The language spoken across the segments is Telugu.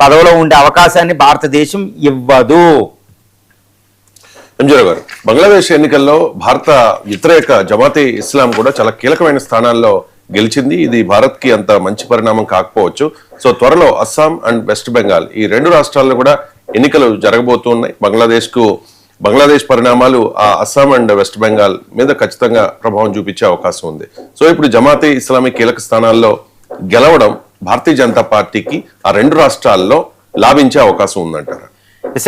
పదవిలో ఉండే అవకాశాన్ని భారతదేశం ఇవ్వదు. ఎంజీరావు గారు, బంగ్లాదేశ్ ఎన్నికల్లో భారత వ్యతిరేక జమాతే ఇస్లాం కూడా చాలా కీలకమైన స్థానాల్లో గెలిచింది. ఇది భారత్ కి అంత మంచి పరిణామం కాకపోవచ్చు. సో త్వరలో అస్సాం అండ్ వెస్ట్ బెంగాల్ ఈ రెండు రాష్ట్రాల్లో కూడా ఎన్నికలు జరగబోతున్నాయి. బంగ్లాదేశ్ పరిణామాలు ఆ అస్సాం అండ్ వెస్ట్ బెంగాల్ మీద ఖచ్చితంగా ప్రభావం చూపించే అవకాశం ఉంది. సో ఇప్పుడు జమాతే ఇస్లామీ కీలక స్థానాల్లో గెలవడం భారతీయ జనతా పార్టీకి ఆ రెండు రాష్ట్రాల్లో లాభించే అవకాశం ఉందంటారు.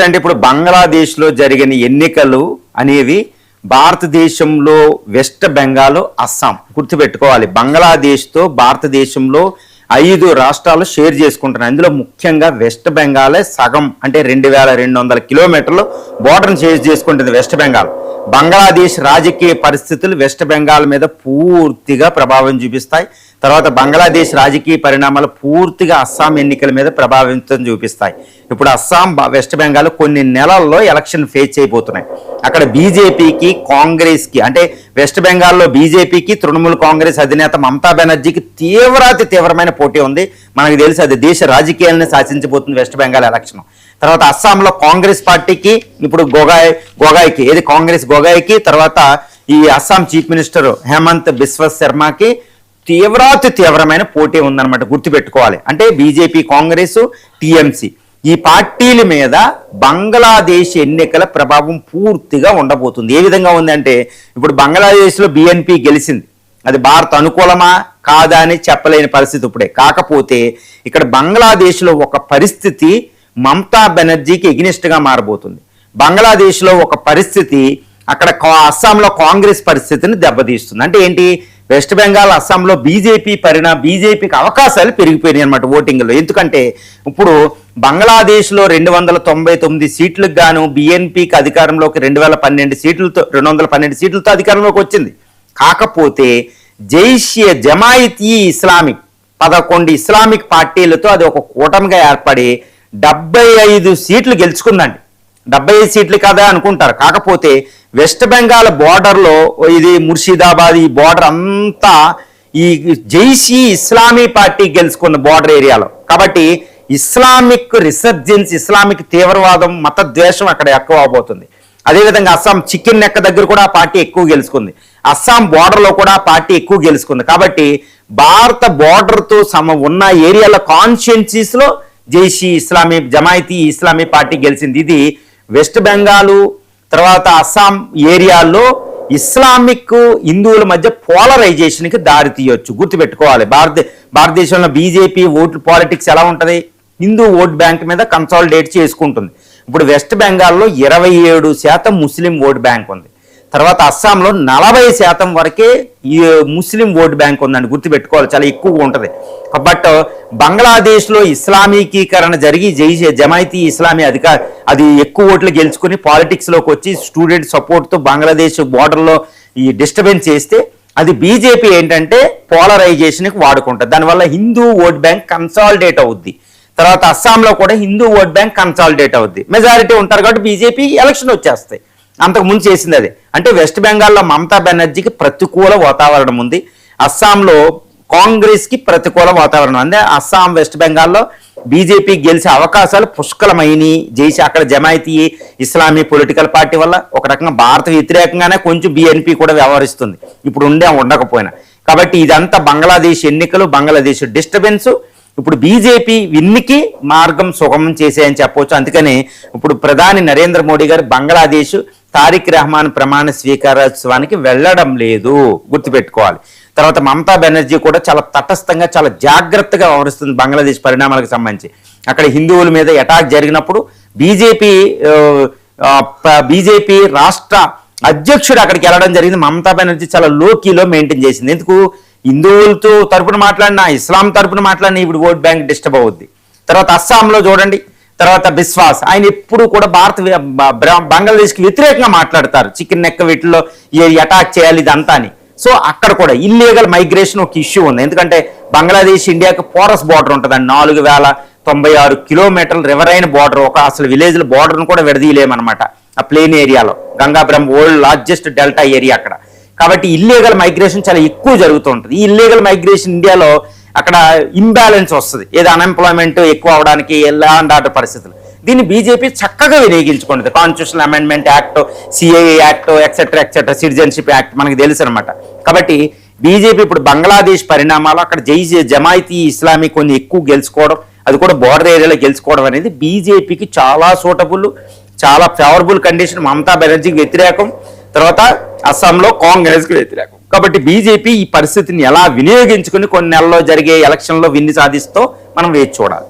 అంటే ఇప్పుడు బంగ్లాదేశ్ లో జరిగిన ఎన్నికలు అనేవి భారతదేశంలో వెస్ట్ బెంగాల్, అస్సాం గుర్తుపెట్టుకోవాలి. బంగ్లాదేశ్ తో భారతదేశంలో 5 రాష్ట్రాలు షేర్ చేసుకుంటున్నాయి. అందులో ముఖ్యంగా వెస్ట్ బెంగాలే సగం, అంటే 2200 కిలోమీటర్లు బోర్డర్ని షేర్ చేసుకుంటుంది వెస్ట్ బెంగాల్. బంగ్లాదేశ్ రాజకీయ పరిస్థితులు వెస్ట్ బెంగాల్ మీద పూర్తిగా ప్రభావం చూపిస్తాయి. తర్వాత బంగ్లాదేశ్ రాజకీయ పరిణామాలు పూర్తిగా అస్సాం ఎన్నికల మీద ప్రభావితం చూపిస్తాయి. ఇప్పుడు అస్సాం, వెస్ట్ బెంగాల్ కొన్ని నెలల్లో ఎలక్షన్ ఫేస్ చేయబోతున్నాయి. అక్కడ బీజేపీకి, కాంగ్రెస్కి, అంటే వెస్ట్ బెంగాల్లో బీజేపీకి తృణమూల్ కాంగ్రెస్ అధినేత మమతా బెనర్జీకి తీవ్రమైన పోటీ ఉంది. మనకు తెలిసి అది దేశ రాజకీయాలను శాసించబోతుంది వెస్ట్ బెంగాల్ ఎలక్షన్. తర్వాత అస్సాంలో కాంగ్రెస్ పార్టీకి ఇప్పుడు గొగాయికి, ఏది కాంగ్రెస్ గొగాయికి, తర్వాత ఈ అస్సాం చీఫ్ మినిస్టర్ హేమంత్ బిశ్వ శర్మకి తీవ్రమైన పోటీ ఉందన్నమాట, గుర్తుపెట్టుకోవాలి. అంటే బీజేపీ, కాంగ్రెస్, టీఎంసీ ఈ పార్టీల మీద బంగ్లాదేశ్ ఎన్నికల ప్రభావం పూర్తిగా ఉండబోతుంది. ఏ విధంగా ఉందంటే ఇప్పుడు బంగ్లాదేశ్లో బీఎన్పీ గెలిచింది. అది భారత్ అనుకూలమా కాదా అని చెప్పలేని పరిస్థితి ఇప్పుడే. కాకపోతే ఇక్కడ బంగ్లాదేశ్లో ఒక పరిస్థితి మమతా బెనర్జీకి ఎగ్నిస్ట్గా మారబోతుంది. బంగ్లాదేశ్లో ఒక పరిస్థితి అక్కడ అస్సాంలో కాంగ్రెస్ పరిస్థితిని దెబ్బతీస్తుంది. అంటే ఏంటి, వెస్ట్ బెంగాల్, అస్సాంలో బీజేపీకి అవకాశాలు పెరిగిపోయినాయి అనమాట ఓటింగ్లో. ఎందుకంటే ఇప్పుడు బంగ్లాదేశ్లో 299 సీట్లకు గాను బీఎన్పీకి అధికారంలోకి 212 సీట్లతో అధికారంలోకి వచ్చింది. కాకపోతే జమాయితీ ఇస్లామిక్ 11 ఇస్లామిక్ పార్టీలతో అది ఒక కూటమిగా ఏర్పడి 75 సీట్లు గెలుచుకుందండి. 75 సీట్లు కదా అనుకుంటారు. కాకపోతే వెస్ట్ బెంగాల్ బోర్డర్లో ఇది ముర్షిదాబాద్, ఈ బోర్డర్ అంతా ఈ జైషీ ఇస్లామీ పార్టీ గెలుచుకున్న బోర్డర్ ఏరియాలో. కాబట్టి ఇస్లామిక్ రిసర్జెన్స్, ఇస్లామిక్ తీవ్రవాదం, మత ద్వేషం అక్కడ ఎక్కువ అవబోతుంది. అదేవిధంగా అస్సాం చికెన్ నెక్క దగ్గర కూడా ఆ పార్టీ ఎక్కువ గెలుచుకుంది. అస్సాం బోర్డర్లో కూడా ఆ పార్టీ ఎక్కువ గెలుచుకుంది. కాబట్టి భారత బోర్డర్తో ఉన్న ఏరియాల కాన్స్టిట్యుయెన్సీస్లో జమాయితీ ఇస్లామీ పార్టీ గెలిచింది. ఇది వెస్ట్ బెంగాల్ తర్వాత అస్సాం ఏరియాల్లో ఇస్లామిక్ హిందువుల మధ్య పోలరైజేషన్కి దారి తీయొచ్చు, గుర్తుపెట్టుకోవాలి. భారతదేశంలో బీజేపీ ఓట్లు పాలిటిక్స్ ఎలా ఉంటుంది, హిందూ ఓట్ బ్యాంక్ మీద కన్సాలిడేట్ చేసుకుంటుంది. ఇప్పుడు వెస్ట్ బెంగాల్లో 27% ముస్లిం ఓట్ బ్యాంక్ ఉంది. తర్వాత అస్సాంలో 40% వరకే ఈ ముస్లిం ఓట్ బ్యాంక్ ఉందండి, గుర్తుపెట్టుకోవాలి, చాలా ఎక్కువగా ఉంటుంది. బట్ బంగ్లాదేశ్లో ఇస్లామీకీకరణ జరిగి జమాయితీ ఇస్లామీ అది ఎక్కువ ఓట్లు గెలుచుకుని పాలిటిక్స్లోకి వచ్చి స్టూడెంట్ సపోర్ట్తో బంగ్లాదేశ్ బోర్డర్లో ఈ డిస్టర్బెన్స్ చేస్తే అది బీజేపీ ఏంటంటే పోలరైజేషన్కి వాడుకుంటుంది. దానివల్ల హిందూ ఓట్ బ్యాంక్ కన్సాలిడేట్ అవుద్ది. తర్వాత అస్సాంలో కూడా హిందూ ఓట్ బ్యాంక్ కన్సాలిడేట్ అవుద్ది. మెజారిటీ ఉంటారు కాబట్టి బీజేపీ ఎలక్షన్ వచ్చేస్తాయి. అంతకు ముందు చేసింది అదే. అంటే వెస్ట్ బెంగాల్లో మమతా బెనర్జీకి ప్రతికూల వాతావరణం ఉంది, అస్సాంలో కాంగ్రెస్కి ప్రతికూల వాతావరణం. అంటే అస్సాం, వెస్ట్ బెంగాల్లో బీజేపీ గెలిచే అవకాశాలు పుష్కలమైనవి. అక్కడ జమాయితీ ఇస్లామీ పొలిటికల్ పార్టీ వల్ల ఒక రకంగా భారత వ్యతిరేకంగానే కొంచెం బీఎన్పీ కూడా వ్యవహరిస్తుంది ఇప్పుడు ఉండకపోయినా. కాబట్టి ఇదంతా బంగ్లాదేశ్ ఎన్నికలు, బంగ్లాదేశ్ డిస్టర్బెన్స్ ఇప్పుడు బీజేపీ విన్నికి మార్గం సుగమం చేసేయని చెప్పవచ్చు. అందుకని ఇప్పుడు ప్రధాని నరేంద్ర మోడీ గారు బంగ్లాదేశ్ తారిక్ రెహమాన్ ప్రమాణ స్వీకారోత్సవానికి వెళ్ళడం లేదు, గుర్తుపెట్టుకోవాలి. తర్వాత మమతా బెనర్జీ కూడా చాలా తటస్థంగా, చాలా జాగ్రత్తగా వ్యవహరిస్తుంది బంగ్లాదేశ్ పరిణామాలకు సంబంధించి. అక్కడ హిందువుల మీద అటాక్ జరిగినప్పుడు బీజేపీ రాష్ట్ర అధ్యక్షుడు అక్కడికి వెళ్ళడం జరిగింది. మమతా బెనర్జీ చాలా లోకీలో మెయింటైన్ చేసింది. ఎందుకు, హిందువులతో తరపున మాట్లాడినా, ఇస్లాం తరపున మాట్లాడినా ఇప్పుడు ఓట్ బ్యాంక్ డిస్టర్బ్ అవుద్ది. తర్వాత అస్సాంలో చూడండి, తర్వాత బిశ్వాస్ ఆయన ఎప్పుడు కూడా బంగ్లాదేశ్కి వ్యతిరేకంగా మాట్లాడతారు. చికెన్ నెక్క వీటిలో అటాక్ చేయాలి ఇదంతా అని. సో అక్కడ కూడా ఇల్లీగల్ మైగ్రేషన్ ఒక ఇష్యూ ఉంది. ఎందుకంటే బంగ్లాదేశ్ ఇండియాకి పోరస్ బార్డర్ ఉంటుందండి, 4096 కిలోమీటర్లు రివరైన్ బార్డర్. ఒక అసలు విలేజ్ల బార్డర్ను కూడా విడదీయలేమన్నమాట ఆ ప్లేన్ ఏరియాలో. గంగా బ్రహ్మ వరల్డ్ లార్జెస్ట్ డెల్టా ఏరియా అక్కడ. కాబట్టి ఇల్లీగల్ మైగ్రేషన్ చాలా ఎక్కువ జరుగుతూ ఉంటుంది. ఈ ఇల్లీగల్ మైగ్రేషన్ ఇండియాలో అక్కడ ఇంబ్యాలెన్స్ వస్తుంది, ఏదో అన్ఎంప్లాయ్మెంట్ ఎక్కువ అవడానికి ఎలాంటి పరిస్థితులు. దీన్ని బీజేపీ చక్కగా వినియోగించుకుంటుంది. Constitutional amendment act, CAA act, etcetera citizenship act మనకు తెలుసు అనమాట. కాబట్టి బీజేపీ ఇప్పుడు బంగ్లాదేశ్ పరిణామాలు, అక్కడ జమాయితీ ఇస్లామీ కొన్ని ఎక్కువ గెలుచుకోవడం, అది కూడా బోర్డర్ ఏరియాలో గెలుచుకోవడం అనేది బీజేపీకి చాలా సూటబుల్, చాలా ఫేవరబుల్ కండిషన్. మమతా బెనర్జీకి వ్యతిరేకం, తర్వాత అస్సాంలో కాంగ్రెస్కి వ్యతిరేకం. కాబట్టి బీజేపీ ఈ పరిస్థితిని ఎలా వినియోగించుకుని కొన్ని నెలల్లో జరిగే ఎలక్షన్లో విన్ని సాధిస్తో మనం వేచి చూడాలి.